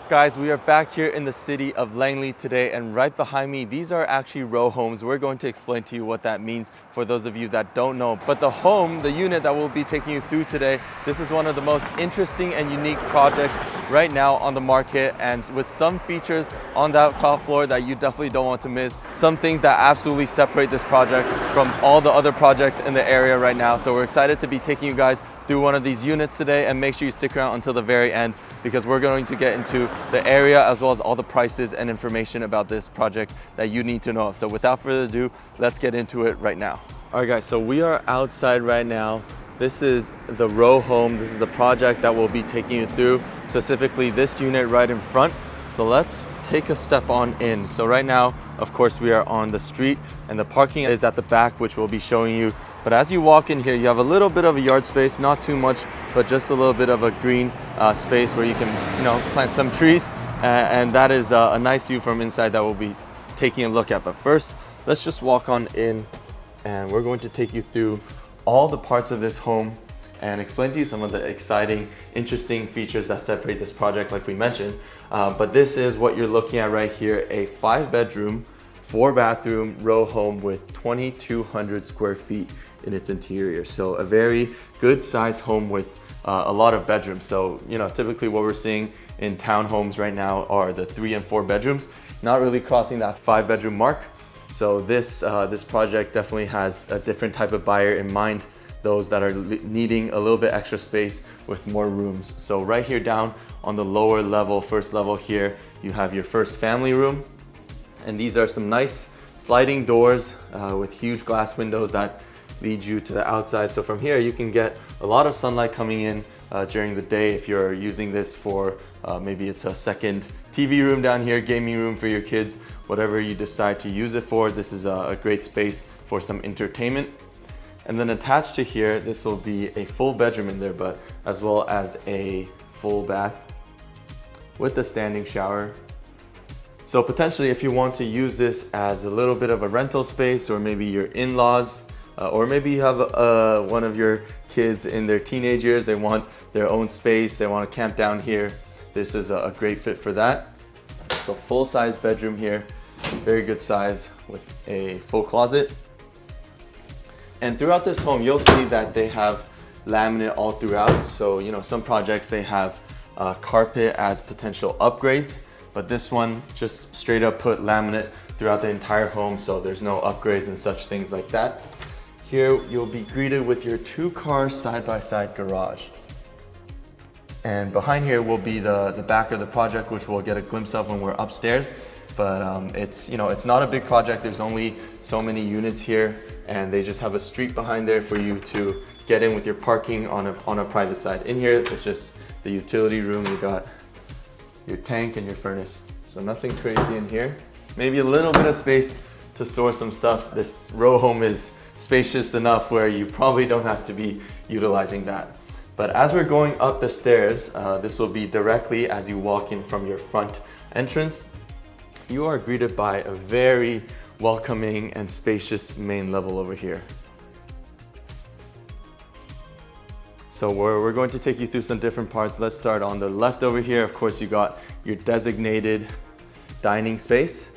Guys, we are back here in the city of Langley today, and right behind me, these are actually row homes. We're going to explain to you what that means for those of you that don't know. But the home, the unit that we'll be taking you through today, this is one of the most interesting and unique projects right now on the market, and with some features on that top floor that you definitely don't want to miss. Some things that absolutely separate this project from all the other projects in the area right now. So we're excited to be taking you guys through one of these units today, and make sure you stick around until the very end because we're going to get into the area as well as all the prices and information about this project that you need to know of. So without further ado, let's get into it right now. All right guys, so we are outside right now. This is the row home. This is the project that we'll be taking you through, specifically this unit right in front. So let's take a step on in. So right now, of course, we are on the street and the parking is at the back, which we'll be showing you. But as you walk in here, you have a little bit of a yard space, not too much, but just a little bit of a green space where you can, plant some trees. And that is a nice view from inside that we'll be taking a look at. But first, let's just walk on in, and we're going to take you through all the parts of this home and explain to you some of the exciting, interesting features that separate this project, like we mentioned. But this is what you're looking at right here, a 5-bedroom, 4-bathroom row home with 2,200 square feet in its interior. So a very good size home with a lot of bedrooms. So, typically what we're seeing in townhomes right now are the 3 and 4 bedrooms, not really crossing that 5-bedroom mark. So this project definitely has a different type of buyer in mind, those that are needing a little bit extra space with more rooms. So right here down on the lower level, first level here, you have your first family room. And these are some nice sliding doors with huge glass windows that lead you to the outside. So from here, you can get a lot of sunlight coming in during the day if you're using this for maybe it's a second TV room down here, gaming room for your kids, whatever you decide to use it for. This is a great space for some entertainment. And then attached to here, this will be a full bedroom in there, but as well as a full bath with a standing shower. So potentially if you want to use this as a little bit of a rental space, or maybe your in-laws, or maybe you have one of your kids in their teenage years, they want their own space, they want to camp down here, this is a great fit for that. So full-size bedroom here, very good size with a full closet. And throughout this home, you'll see that they have laminate all throughout. So, some projects they have carpet as potential upgrades, but this one just straight up put laminate throughout the entire home, so there's no upgrades and such things like that. Here, you'll be greeted with your 2-car side-by-side garage. And behind here will be the back of the project, which we'll get a glimpse of when we're upstairs. But it's not a big project. There's only so many units here, and they just have a street behind there for you to get in with your parking on a private side. In here, it's just the utility room. You got your tank and your furnace. So nothing crazy in here. Maybe a little bit of space to store some stuff. This row home is spacious enough where you probably don't have to be utilizing that. But as we're going up the stairs, this will be directly as you walk in from your front entrance. You are greeted by a very welcoming and spacious main level over here. So we're going to take you through some different parts. Let's start on the left over here. Of course, you got your designated dining space.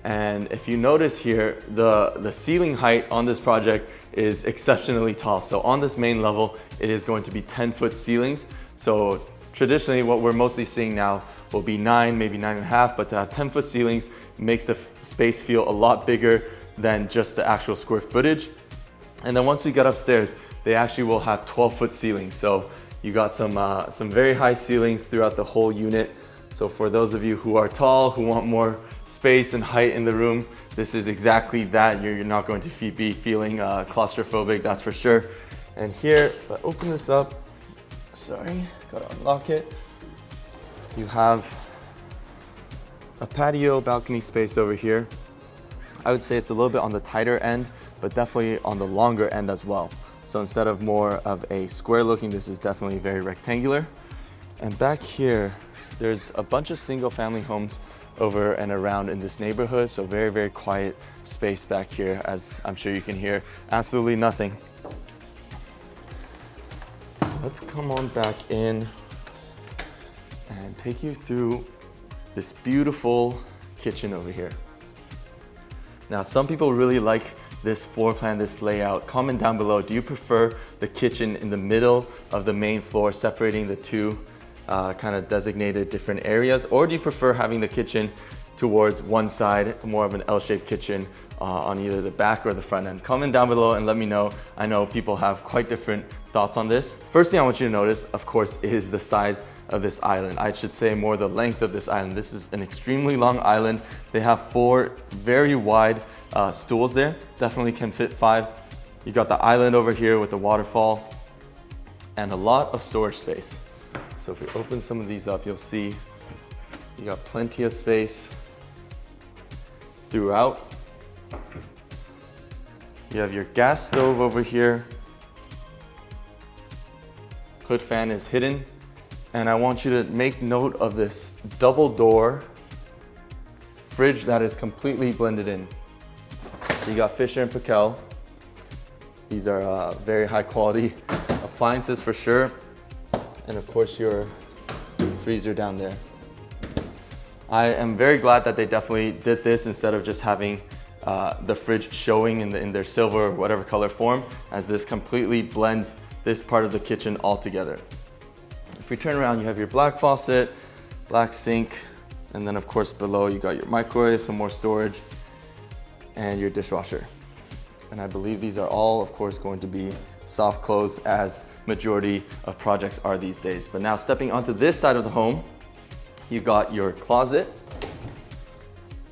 And if you notice here, the ceiling height on this project is exceptionally tall. So on this main level, it is going to be 10-foot ceilings. So traditionally, what we're mostly seeing now will be 9, maybe 9.5, but to have 10-foot ceilings makes the space feel a lot bigger than just the actual square footage. And then once we get upstairs, they actually will have 12-foot ceilings. So you got some very high ceilings throughout the whole unit. So for those of you who are tall, who want more space and height in the room, this is exactly that. You're not going to be feeling claustrophobic, that's for sure. And here, if I open this up, sorry, gotta unlock it. You have a patio balcony space over here. I would say it's a little bit on the tighter end, but definitely on the longer end as well. So instead of more of a square looking, this is definitely very rectangular. And back here, there's a bunch of single family homes over and around in this neighborhood. So very, very quiet space back here, as I'm sure you can hear absolutely nothing. Let's come on back in and take you through this beautiful kitchen over here. Now, some people really like this floor plan, this layout. Comment down below, do you prefer the kitchen in the middle of the main floor, separating the two kind of designated different areas, or do you prefer having the kitchen towards one side, more of an L-shaped kitchen on either the back or the front end? Comment down below and let me know. I know people have quite different thoughts on this. First thing I want you to notice, of course, is the size of this island. I should say more the length of this island. This is an extremely long island. They have 4 very wide stools there. Definitely can fit 5. You got the island over here with the waterfall and a lot of storage space. So if we open some of these up, you'll see you got plenty of space throughout. You have your gas stove over here. Hood fan is hidden. And I want you to make note of this double door fridge that is completely blended in. So you got Fisher and Paykel. These are very high quality appliances for sure. And of course your freezer down there. I am very glad that they definitely did this instead of just having the fridge showing in their silver or whatever color form, as this completely blends this part of the kitchen all together. If we turn around, you have your black faucet, black sink, and then of course below you got your microwave, some more storage, and your dishwasher. And I believe these are all, of course, going to be soft close, as majority of projects are these days. But now stepping onto this side of the home, you got your closet.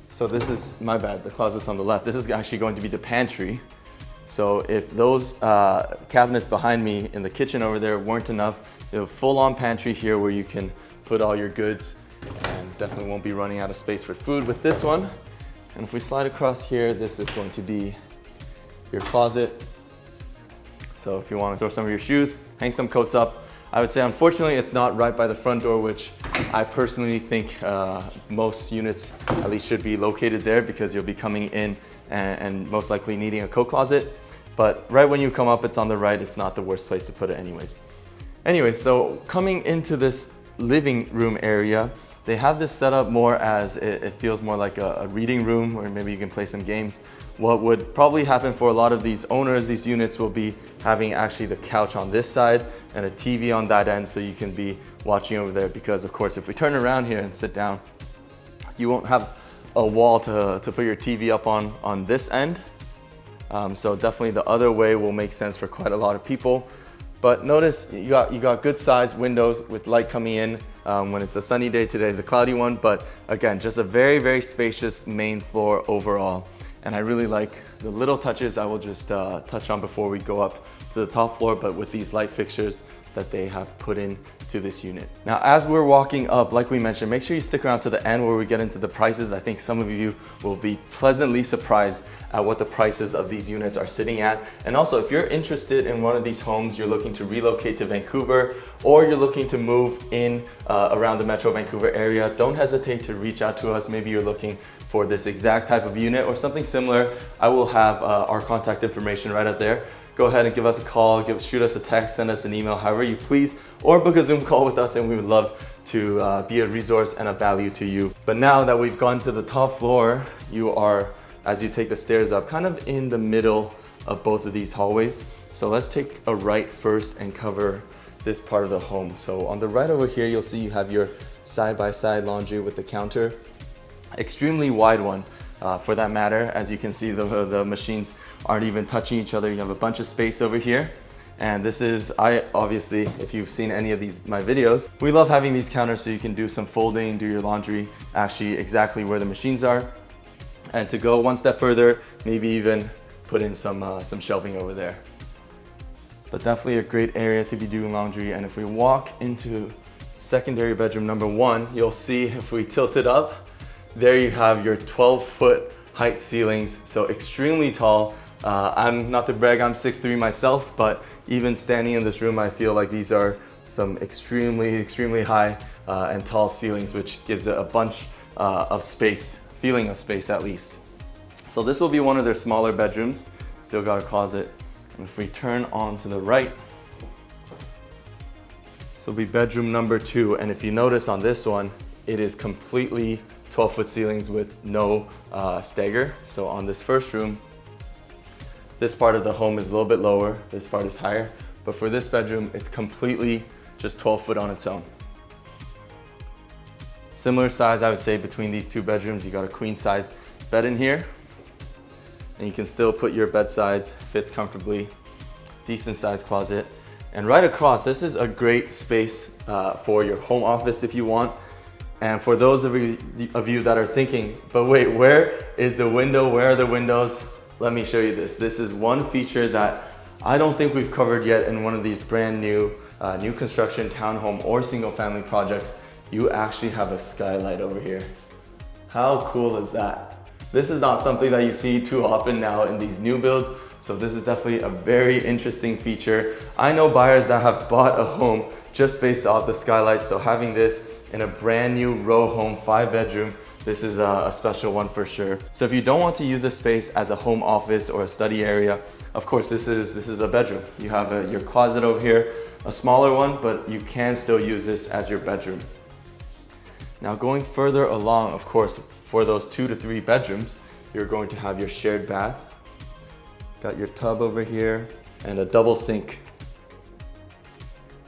So this is, my bad, the closet's on the left. This is actually going to be the pantry. So if those cabinets behind me in the kitchen over there weren't enough, you have a full-on pantry here where you can put all your goods and definitely won't be running out of space for food with this one. And if we slide across here, this is going to be your closet. So if you want to throw some of your shoes, hang some coats up. I would say unfortunately it's not right by the front door, which I personally think most units at least should be located there, because you'll be coming in and most likely needing a coat closet. But right when you come up, it's on the right. It's not the worst place to put it anyways. Anyways, so coming into this living room area, they have this set up more as it feels more like a reading room, where maybe you can play some games. What would probably happen for a lot of these owners, these units, will be having actually the couch on this side and a TV on that end, so you can be watching over there. Because of course, if we turn around here and sit down, you won't have a wall to put your TV up on this end. So definitely the other way will make sense for quite a lot of people. But notice you got good sized windows with light coming in when it's a sunny day. Today is a cloudy one, but again, just a very, very spacious main floor overall. And I really like the little touches I will just touch on before we go up to the top floor, but with these light fixtures that they have put in to this unit. Now, as we're walking up, like we mentioned, make sure you stick around to the end where we get into the prices. I think some of you will be pleasantly surprised at what the prices of these units are sitting at. And also, if you're interested in one of these homes, you're looking to relocate to Vancouver, or you're looking to move in around the Metro Vancouver area, don't hesitate to reach out to us. Maybe you're looking for this exact type of unit or something similar. I will have our contact information right up there. Go ahead and give us a call, shoot us a text, send us an email, however you please, or book a Zoom call with us, and we would love to be a resource and a value to you. But now that we've gone to the top floor, you are, as you take the stairs up, kind of in the middle of both of these hallways. So let's take a right first and cover this part of the home. So on the right over here, you'll see you have your side-by-side laundry with the counter. Extremely wide one. For that matter, as you can see, the machines aren't even touching each other. You have a bunch of space over here. And this is, obviously, if you've seen any of my videos, we love having these counters so you can do some folding, do your laundry, actually exactly where the machines are. And to go one step further, maybe even put in some shelving over there. But definitely a great area to be doing laundry. And if we walk into secondary bedroom number 1, you'll see, if we tilt it up, there you have your 12-foot height ceilings, so extremely tall. I'm not to brag, I'm 6'3" myself, but even standing in this room, I feel like these are some extremely high and tall ceilings, which gives it a bunch of space, feeling of space at least. So this will be one of their smaller bedrooms. Still got a closet. And if we turn on to the right, this will be bedroom number 2. And if you notice on this one, it is completely 12-foot ceilings with no stagger. So on this first room, this part of the home is a little bit lower, this part is higher, but for this bedroom, it's completely just 12 foot on its own. Similar size, I would say, between these two bedrooms. You got a queen size bed in here, and you can still put your bedsides, fits comfortably, decent sized closet. And right across, this is a great space for your home office if you want. And for those of you that are thinking, but wait, where is the window? Where are the windows? Let me show you this. This is one feature that I don't think we've covered yet in one of these brand new, new construction townhome or single family projects. You actually have a skylight over here. How cool is that? This is not something that you see too often now in these new builds. So this is definitely a very interesting feature. I know buyers that have bought a home just based off the skylight. So having this in a brand new row home, 5-bedroom, this is a special one for sure. So if you don't want to use this space as a home office or a study area, of course, this is a bedroom. You have your closet over here, a smaller one, but you can still use this as your bedroom. Now going further along, of course, for those 2 to 3 bedrooms, you're going to have your shared bath. Got your tub over here and a double sink,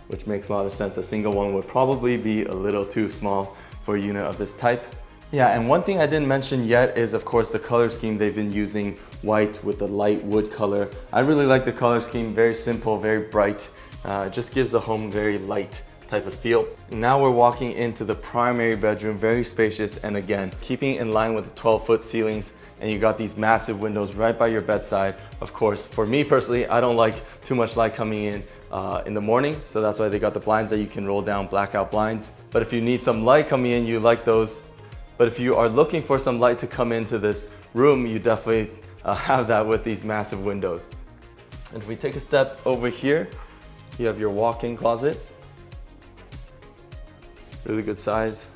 which makes a lot of sense. A single one would probably be a little too small for a unit of this type. Yeah, and one thing I didn't mention yet is, of course, the color scheme. They've been using white with the light wood color. I really like the color scheme, very simple, very bright. It just gives the home very light type of feel. Now we're walking into the primary bedroom, very spacious, and again, keeping in line with the 12-foot ceilings, and you got these massive windows right by your bedside. Of course, for me personally, I don't like too much light coming in the morning, so that's why they got the blinds that you can roll down, blackout blinds. But if you need some light coming in, you like those. But if you are looking for some light to come into this room, you definitely have that with these massive windows. And if we take a step over here, you have your walk-in closet. Really good size.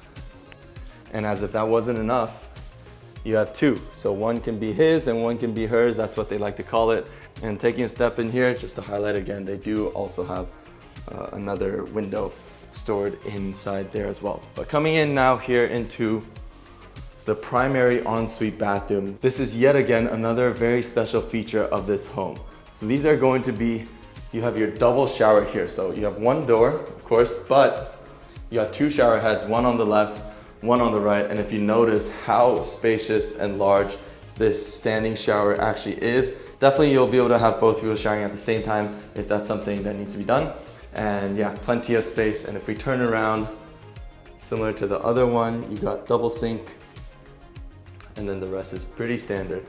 And as if that wasn't enough, you have 2. So one can be his and one can be hers. That's what they like to call it. And taking a step in here, just to highlight again, they do also have another window stored inside there as well. But coming in now here into the primary ensuite bathroom. This is yet again another very special feature of this home. So these are going to be, you have your double shower here. So you have one door, of course, but you have 2 shower heads, one on the left, one on the right. And if you notice how spacious and large this standing shower actually is, definitely you'll be able to have both people showering at the same time if that's something that needs to be done. And yeah, plenty of space. And if we turn around, similar to the other one, you got double sink, and then the rest is pretty standard.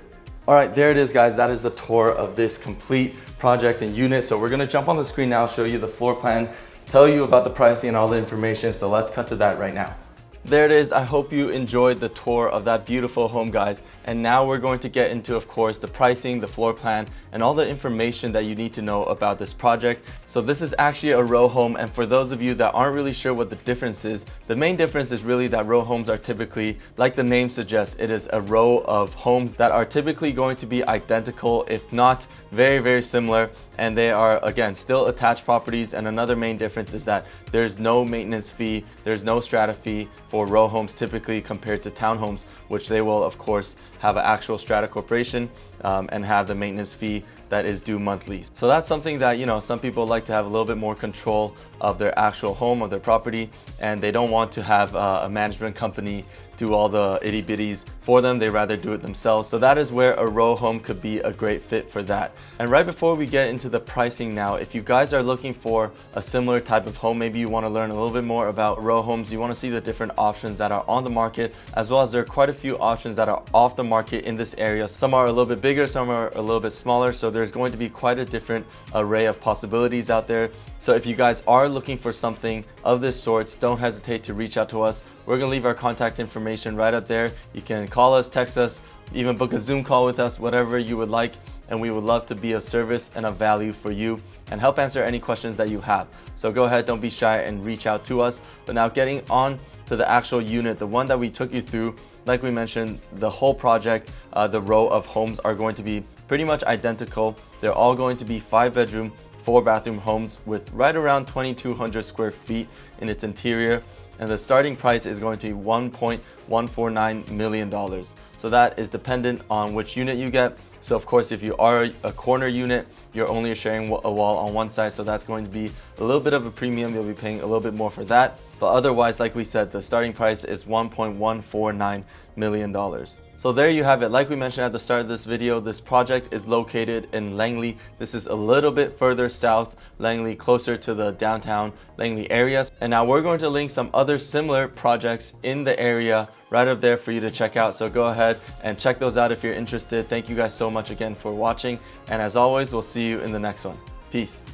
All right, there it is, guys. That is the tour of this complete project and unit. So we're gonna jump on the screen now, show you the floor plan, tell you about the pricing and all the information. So let's cut to that right now. There it is. I hope you enjoyed the tour of that beautiful home, guys. And now we're going to get into, of course, the pricing, the floor plan, and all the information that you need to know about this project. So this is actually a row home, and for those of you that aren't really sure what the difference is, the main difference is really that row homes are typically, like the name suggests, it is a row of homes that are typically going to be identical, if not very, very similar. And they are, again, still attached properties. And another main difference is that there's no maintenance fee, there's no strata fee for row homes typically compared to townhomes, which they will, of course, have an actual strata corporation and have the maintenance fee that is due monthly. So that's something that, you know, some people like to have a little bit more control of their actual home, of their property, and they don't want to have a management company do all the itty bitties for them. They rather do it themselves. So that is where a row home could be a great fit for that. And right before we get into the pricing now, if you guys are looking for a similar type of home, maybe you want to learn a little bit more about row homes, you want to see the different options that are on the market, as well as there are quite a few options that are off the market in this area. Some are a little bit bigger, some are a little bit smaller. So there's going to be quite a different array of possibilities out there. So if you guys are looking for something of this sort, don't hesitate to reach out to us. We're gonna leave our contact information right up there. You can call us, text us, even book a Zoom call with us, whatever you would like. And we would love to be of service and of value for you and help answer any questions that you have. So go ahead, don't be shy and reach out to us. But now getting on to the actual unit, the one that we took you through, like we mentioned, the whole project, the row of homes are going to be pretty much identical. They're all going to be 5-bedroom, 4-bathroom homes with right around 2,200 square feet in its interior. and the starting price is going to be $1.149 million. So that is dependent on which unit you get. So of course, if you are a corner unit, you're only sharing a wall on one side, so that's going to be a little bit of a premium. You'll be paying a little bit more for that. But otherwise, like we said, the starting price is $1.149 million. So there you have it. Like we mentioned at the start of this video, this project is located in Langley. This is a little bit further south, Langley, closer to the downtown Langley area. And now we're going to link some other similar projects in the area right up there for you to check out. So go ahead and check those out if you're interested. Thank you guys so much again for watching. And as always, we'll see you in the next one. Peace.